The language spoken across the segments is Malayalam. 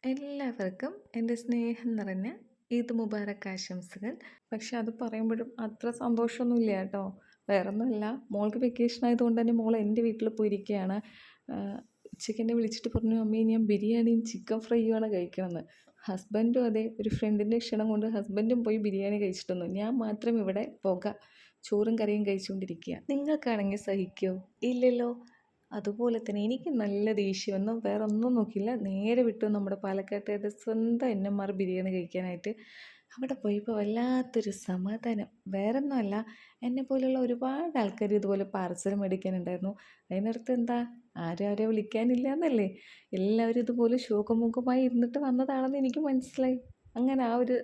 എല്ലാവർക്കും എൻ്റെ സ്നേഹം നിറഞ്ഞ ഈദ് മുബാറക്ക് ആശംസകൾ. പക്ഷെ അത് പറയുമ്പോഴും അത്ര സന്തോഷമൊന്നുമില്ല കേട്ടോ. വേറൊന്നുമല്ല, മോൾക്ക് വെക്കേഷൻ ആയതുകൊണ്ട് തന്നെ മോൾ എൻ്റെ വീട്ടിൽ പോയിരിക്കുകയാണ്. ഉച്ചയ്ക്ക് എന്നെ വിളിച്ചിട്ട് പറഞ്ഞു, അമ്മേ ഞാൻ ബിരിയാണിയും ചിക്കൻ ഫ്രൈയുമാണ് കഴിക്കണമെന്ന്. ഹസ്ബൻഡും അതെ, ഒരു ഫ്രണ്ടിൻ്റെ ക്ഷണം കൊണ്ട് ഹസ്ബൻഡും പോയി ബിരിയാണി കഴിച്ചിട്ടൊന്നു. ഞാൻ മാത്രം ഇവിടെ ചോറും കറിയും കഴിച്ചുകൊണ്ടിരിക്കുക. നിങ്ങൾക്കാണെങ്കിൽ സഹിക്കുമോ? ഇല്ലല്ലോ. അതുപോലെ തന്നെ എനിക്ക് നല്ല ദേഷ്യം വന്നു. വേറെ ഒന്നും നോക്കിയില്ല, നേരെ വിട്ടു നമ്മുടെ പാലക്കാട്ടുകാരുടെ സ്വന്തം എന്നമാർ ബിരിയാണി കഴിക്കാനായിട്ട്. അവിടെ പോയപ്പോൾ വല്ലാത്തൊരു സമാധാനം. വേറൊന്നുമല്ല, എന്നെ പോലെയുള്ള ഒരുപാട് ആൾക്കാർ ഇതുപോലെ പാർസൽ മേടിക്കാനുണ്ടായിരുന്നു. അതിനർത്ഥം എന്താ, ആരും ആരെ വിളിക്കാനില്ല എന്നല്ലേ. എല്ലാവരും ഇതുപോലെ ശോകമുഖമായി ഇരുന്നിട്ട് വന്നതാണെന്ന് എനിക്ക് മനസ്സിലായി. അങ്ങനെ ആ ഒരു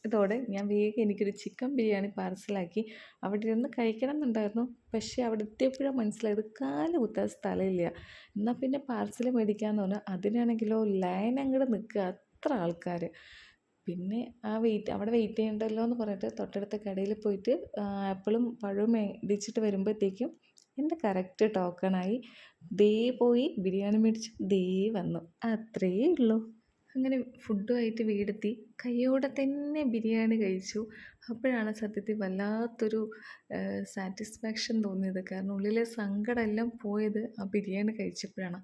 ഇതോടെ ഞാൻ വേഗം എനിക്കൊരു ചിക്കൻ ബിരിയാണി പാർസലാക്കി. അവിടെ ഇരുന്ന് കഴിക്കണം എന്നുണ്ടായിരുന്നു. പക്ഷേ അവിടെ എത്തിയപ്പോഴാണ് മനസ്സിലായത് കാല് കുത്താൻ സ്ഥലമില്ല. എന്നാൽ പിന്നെ പാർസൽ മേടിക്കാമെന്ന് പറഞ്ഞു. അതിനാണെങ്കിലോ ലൈൻ അങ്ങോട്ട് നിൽക്കുക, അത്ര ആൾക്കാർ. പിന്നെ അവിടെ വെയിറ്റ് ചെയ്യണ്ടല്ലോ എന്ന് പറഞ്ഞിട്ട് തൊട്ടടുത്ത കടയിൽ പോയിട്ട് ആപ്പിളും പഴവും മേടിച്ചിട്ട് വരുമ്പോഴത്തേക്കും എൻ്റെ കറക്റ്റ് ടോക്കണായി. ദേ പോയി ബിരിയാണി മേടിച്ചു, ദേ വന്നു, അത്രയേ ഉള്ളൂ. അങ്ങനെ ഫുഡുമായിട്ട് വീടെത്തി കയ്യോടെ തന്നെ ബിരിയാണി കഴിച്ചു. അപ്പോഴാണ് സത്യത്തിൽ വല്ലാത്തൊരു സാറ്റിസ്ഫാക്ഷൻ തോന്നിയത്. കാരണം ഉള്ളിലെ സങ്കടമെല്ലാം പോയത് ആ ബിരിയാണി കഴിച്ചപ്പോഴാണ്.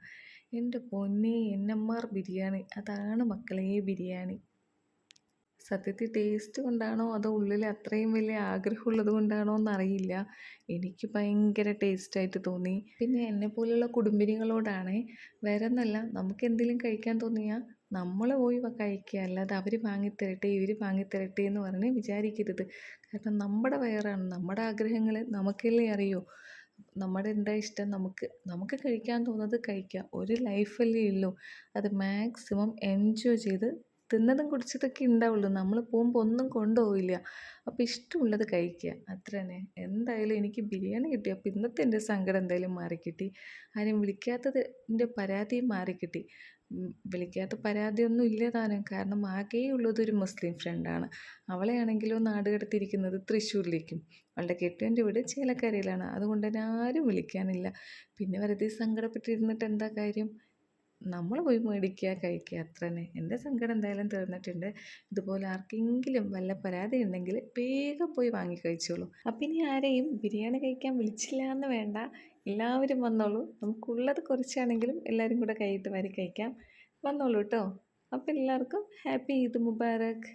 എൻ്റെ പൊന്നേ, എന്നമ്മാർ ബിരിയാണി, അതാണ് മക്കളെ ബിരിയാണി. സത്യത്തിൽ ടേസ്റ്റ് കൊണ്ടാണോ അതോ ഉള്ളിൽ അത്രയും വലിയ ആഗ്രഹമുള്ളത് കൊണ്ടാണോ എന്നറിയില്ല, എനിക്ക് ഭയങ്കര ടേസ്റ്റായിട്ട് തോന്നി. പിന്നെ എന്നെപ്പോലുള്ള കുടുംബിനികളോടാണേ, വേറെ ഒന്നല്ല, നമുക്ക് എന്തെങ്കിലും കഴിക്കാൻ തോന്നിയാൽ നമ്മൾ പോയി കഴിക്കുക, അല്ലാതെ അവർ വാങ്ങിത്തരട്ടെ ഇവർ വാങ്ങിത്തരട്ടെ എന്ന് പറഞ്ഞ് വിചാരിക്കരുത്. കാരണം നമ്മുടെ വയറാണ്, നമ്മുടെ ആഗ്രഹങ്ങൾ നമുക്കല്ലേ അറിയൂ. നമ്മുടെ എന്താ ഇഷ്ടം, നമുക്ക് കഴിക്കാൻ തോന്നുന്നത് കഴിക്കുക. ഒരു ലൈഫല്ലേ ഉള്ളൂ, അത് മാക്സിമം എൻജോയ് ചെയ്ത് തിന്നതും കുടിച്ചതൊക്കെ ഉണ്ടാവുള്ളൂ. നമ്മൾ പോകുമ്പോൾ ഒന്നും കൊണ്ടുപോവില്ല. അപ്പോൾ ഇഷ്ടമുള്ളത് കഴിക്കുക, അത്ര തന്നെ. എന്തായാലും എനിക്ക് ബിരിയാണി കിട്ടി. അപ്പോൾ ഇന്നത്തെ എൻ്റെ സങ്കടം എന്തായാലും മാറിക്കിട്ടി. ആരും വിളിക്കാത്തതിൻ്റെ പരാതിയും മാറിക്കിട്ടി. വിളിക്കാത്ത പരാതിയൊന്നും ഇല്ല താനും. കാരണം ആകെയുള്ളതൊരു മുസ്ലിം ഫ്രണ്ടാണ്. അവളെയാണെങ്കിലോ നാട് കടത്തിയിരിക്കുന്നത് തൃശ്ശൂരിലേക്കും. അവളുടെ കെട്ടിയവൻ്റെ വീട് ചേലക്കരയിലാണ്. അതുകൊണ്ട് തന്നെ ആരും വിളിക്കാനില്ല. പിന്നെ വെറുതെ സങ്കടപ്പെട്ടിരുന്നിട്ട് എന്താ കാര്യം. നമ്മൾ പോയി മേടിക്കുക, കഴിക്കുക, അത്ര തന്നെ. എൻ്റെ സങ്കടം എന്തായാലും തീർന്നിട്ടുണ്ട്. ഇതുപോലെ ആർക്കെങ്കിലും വല്ല പരാതി ഉണ്ടെങ്കിൽ വേഗം പോയി വാങ്ങി കഴിച്ചോളൂ. അപ്പം ഇനി ആരെയും ബിരിയാണി കഴിക്കാൻ വിളിച്ചില്ല എന്ന് വേണ്ട, എല്ലാവരും വന്നോളൂ. നമുക്കുള്ളത് കുറച്ചാണെങ്കിലും എല്ലാവരും കൂടെ കൈയിട്ട് വാരി കഴിക്കാം. വന്നോളൂ കേട്ടോ. അപ്പം എല്ലാവർക്കും ഹാപ്പി ഈദ് മുബാറക്ക്.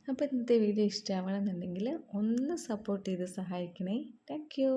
അപ്പോൾ ഇന്നത്തെ വീഡിയോ ഇഷ്ടമാവണമെന്നുണ്ടെങ്കിൽ ഒന്ന് സപ്പോർട്ട് ചെയ്ത് സഹായിക്കണേ. Thank you.